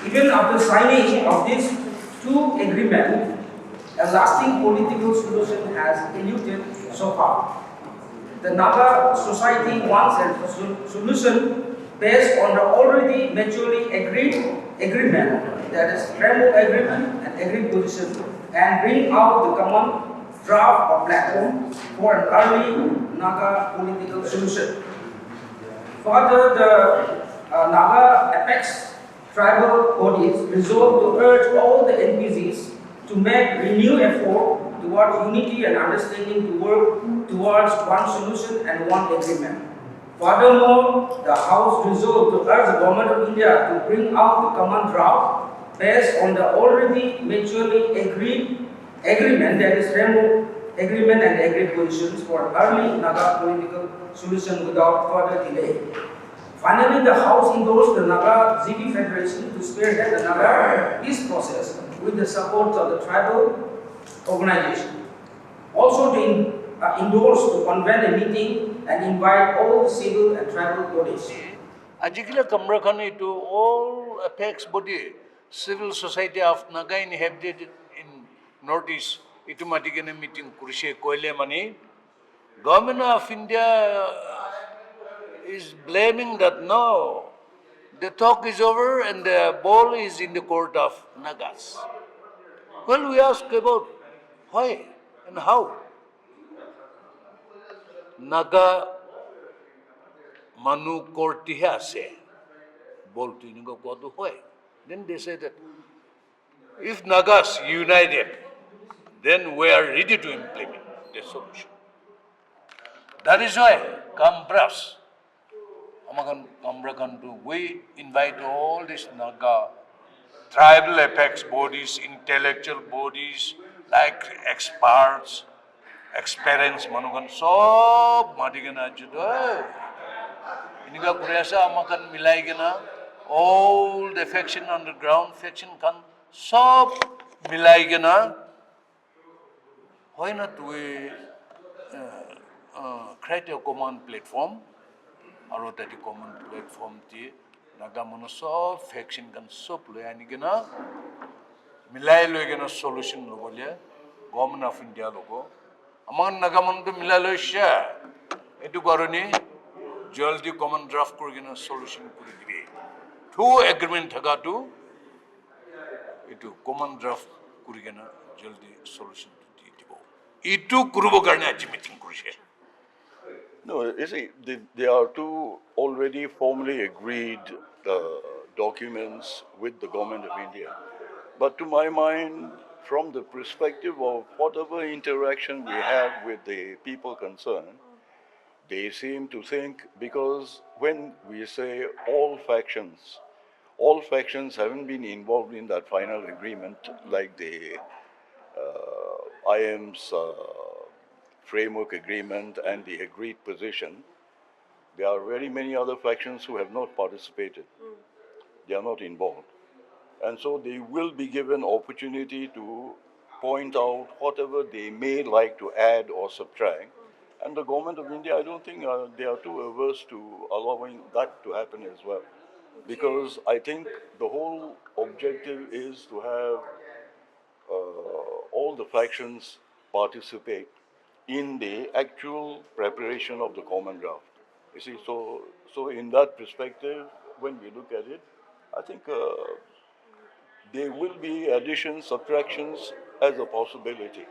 Even after signing of these two agreements, a lasting political solution has eluded so far. The Naga society wants a solution based on the already maturely agreed agreement, that is framework agreement and agreed position, and bring out the common draft or platform for an early Naga political solution. Further, the Naga apex tribal bodies resolve to urge all the NPCs to make renewed effort towards unity and understanding to work towards one solution and one agreement. Furthermore, the House resolved to urge the Government of India to bring out the common draft based on the already maturely agreed agreement, that is framework agreement and agreed positions for early Naga political solution without further delay. Finally, the House endorsed the Naga ZB Federation to spearhead the Naga peace process with the support of the tribal organization. Also to endorse to convene a meeting and invite all the civil and tribal bodies. Ajikila Kamrakani to all apex body, civil society of Naga inhabited in Northeast, Itumatigana meeting Kurishe Koile Mani. Government of India is blaming that no, the talk is over and the ball is in the court of Nagas. Well, we ask about why and how. Naga Manu Kortiha se Boltinigo Kodu why. Then they say that if Nagas united, then we are ready to implement the solution. That is why Kambras, Amagan Kambrakantu, we invite all these Naga tribal apex bodies, intellectual bodies, like experts, experience manukan sob madigana judo. Iniga kurasa amakan milai gana all the faction underground faction kan sob milai gana. Why not we create a common platform? Aro tadi common platform ti naga mano sob faction kan sob lo yani gana milai lo gana solution lo bolya government of India logo. Among Nagamantu Milalosha, Etu Goroni, Jaldi common draft Kurgina solution Kurigri. Two agreement Hagatu, Etu common draft Kurigana, Jaldi solution to Titibo. Itu Kurubogarna meeting Kurisha. No, you see, there are two already formally agreed documents with the government of India. But to my mind, from the perspective of whatever interaction we have with the people concerned, they seem to think, because when we say all factions haven't been involved in that final agreement, like the IM's framework agreement and the agreed position. There are very many other factions who have not participated. They are not involved. And so they will be given opportunity to point out whatever they may like to add or subtract. And the government of India, I don't think they are too averse to allowing that to happen as well. Because I think the whole objective is to have all the factions participate in the actual preparation of the common draft. You see, so in that perspective, when we look at it, I think there will be additions, subtractions as a possibility.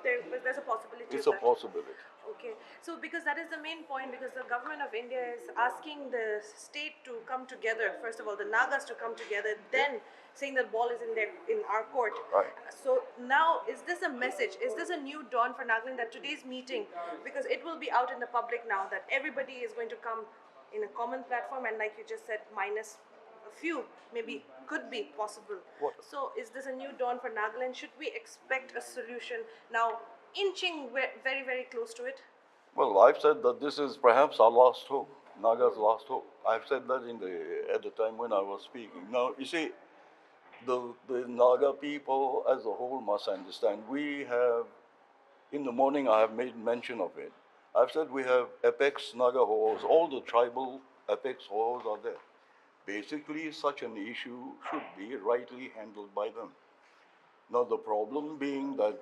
There's a possibility. It's a possibility. Okay, so because that is the main point, because the government of India is asking the state to come together. First of all, the Nagas to come together, then saying that ball is in our court. Right. So now, is this a message? Is this a new dawn for Nagaland that today's meeting, because it will be out in the public now, that everybody is going to come in a common platform, and like you just said, minus a few, maybe could be possible. What? So is this a new dawn for Nagaland? Should we expect a solution now, inching very, very close to it? Well, I've said that this is perhaps our last hope, Naga's last hope. I've said that at the time when I was speaking. Now, you see, the Naga people as a whole must understand. We have, in the morning I have made mention of it. I've said we have apex Naga Hohos, all the tribal apex Hohos are there. basically such an issue should be rightly handled by them. Now, the problem being that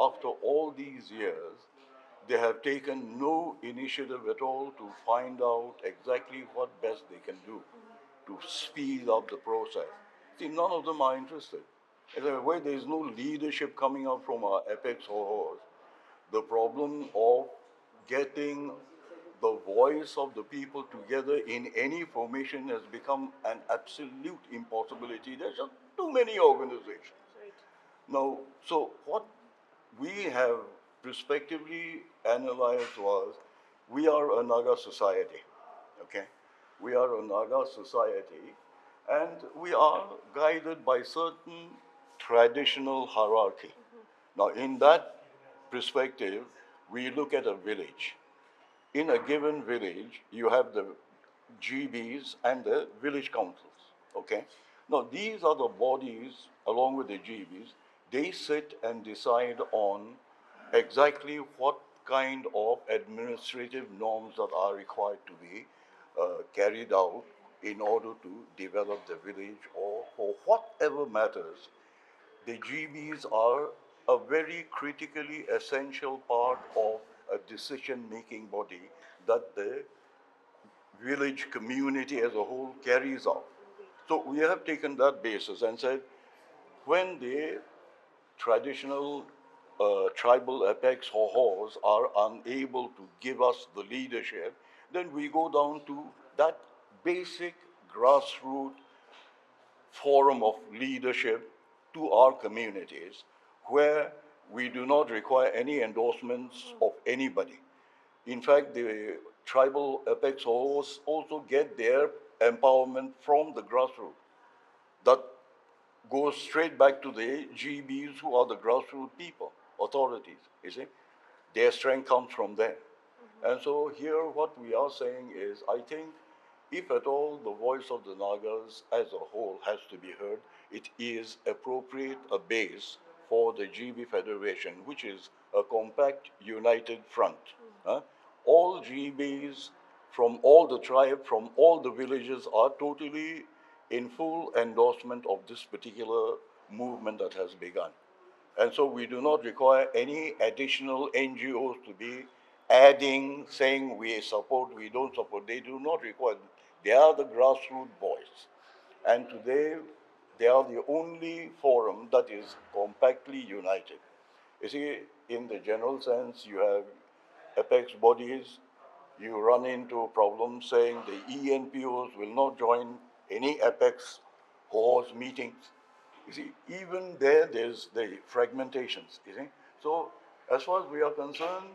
after all these years, they have taken no initiative at all to find out exactly what best they can do to speed up the process. See, none of them are interested. In a way, there is no leadership coming out from our apex or the problem of getting the voice of the people together in any formation has become an absolute impossibility. There's just too many organizations. Now, so what we have prospectively analyzed was we are a Naga society, okay? We are a Naga society and we are guided by certain traditional hierarchy. Now, in that perspective, we look at a village. In a given village, you have the GBs and the village councils, okay? Now, these are the bodies, along with the GBs, they sit and decide on exactly what kind of administrative norms that are required to be carried out in order to develop the village or for whatever matters. The GBs are a very critically essential part of a decision-making body that the village community as a whole carries out. So we have taken that basis and said, when the traditional tribal apex or horse are unable to give us the leadership, then we go down to that basic grassroots forum of leadership to our communities where we do not require any endorsements of anybody. In fact, the tribal apex horse also get their empowerment from the grassroots. That goes straight back to the GBs who are the grassroots people, authorities, you see. Their strength comes from them. And so here what we are saying is, I think if at all the voice of the Nagas as a whole has to be heard, it is appropriate a base for the GB Federation, which is a compact, united front. All GBs from all the tribe, from all the villages are totally in full endorsement of this particular movement that has begun. And so we do not require any additional NGOs to be adding, saying we support, we don't support. They do not require. They are the grassroots voice. And today, they are the only forum that is compactly united. You see, in the general sense, you have apex bodies, you run into problems saying the ENPOs will not join any apex horse meetings. You see, even there's the fragmentations, you see. So, as far as we are concerned,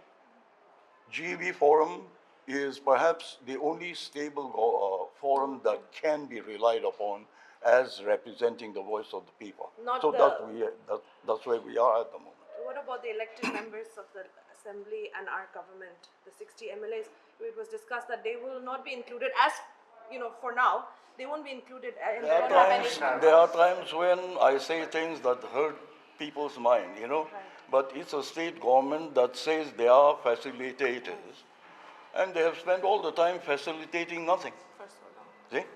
GB Forum is perhaps the only stable forum that can be relied upon as representing the voice of the people. That's where we are at the moment. What about the elected members of the assembly and our government, the 60 MLAs? It was discussed that they will not be included as, for now, they won't be included in the There are times when I say things that hurt people's mind, Right. But it's a state government that says they are facilitators, and they have spent all the time facilitating nothing. For so long. See?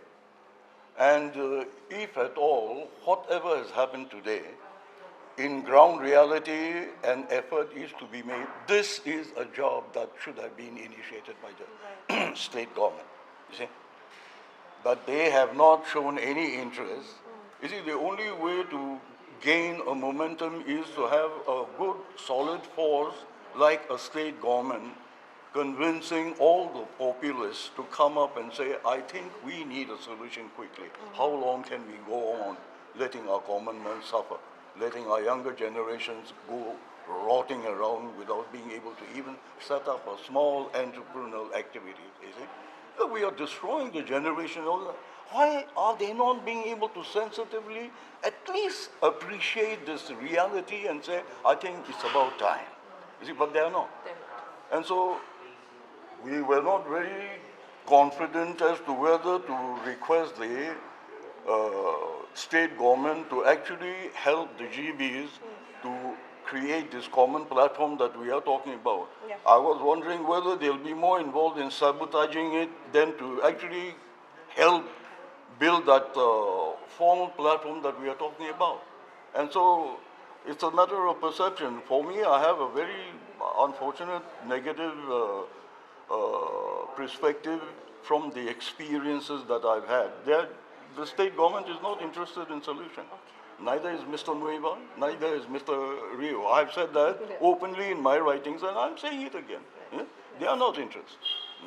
And if at all, whatever has happened today, in ground reality, an effort is to be made. This is a job that should have been initiated by the state government, you see. But they have not shown any interest. You see, the only way to gain a momentum is to have a good, solid force like a state government convincing all the populace to come up and say, I think we need a solution quickly. How long can we go on letting our common man suffer, letting our younger generations go rotting around without being able to even set up a small entrepreneurial activity, you see? So we are destroying the generation. Why are they not being able to sensitively at least appreciate this reality and say, I think it's about time? You see, but they are not. And so we were not very confident as to whether to request the state government to actually help the GBs to create this common platform that we are talking about. Yeah. I was wondering whether they'll be more involved in sabotaging it than to actually help build that formal platform that we are talking about. And so it's a matter of perception. For me, I have a very unfortunate negative perspective from the experiences that I've had. The state government is not interested in solution. Neither is Mr. Nueva, neither is Mr. Rio. I've said that openly in my writings, and I'm saying it again. Yeah? They are not interested.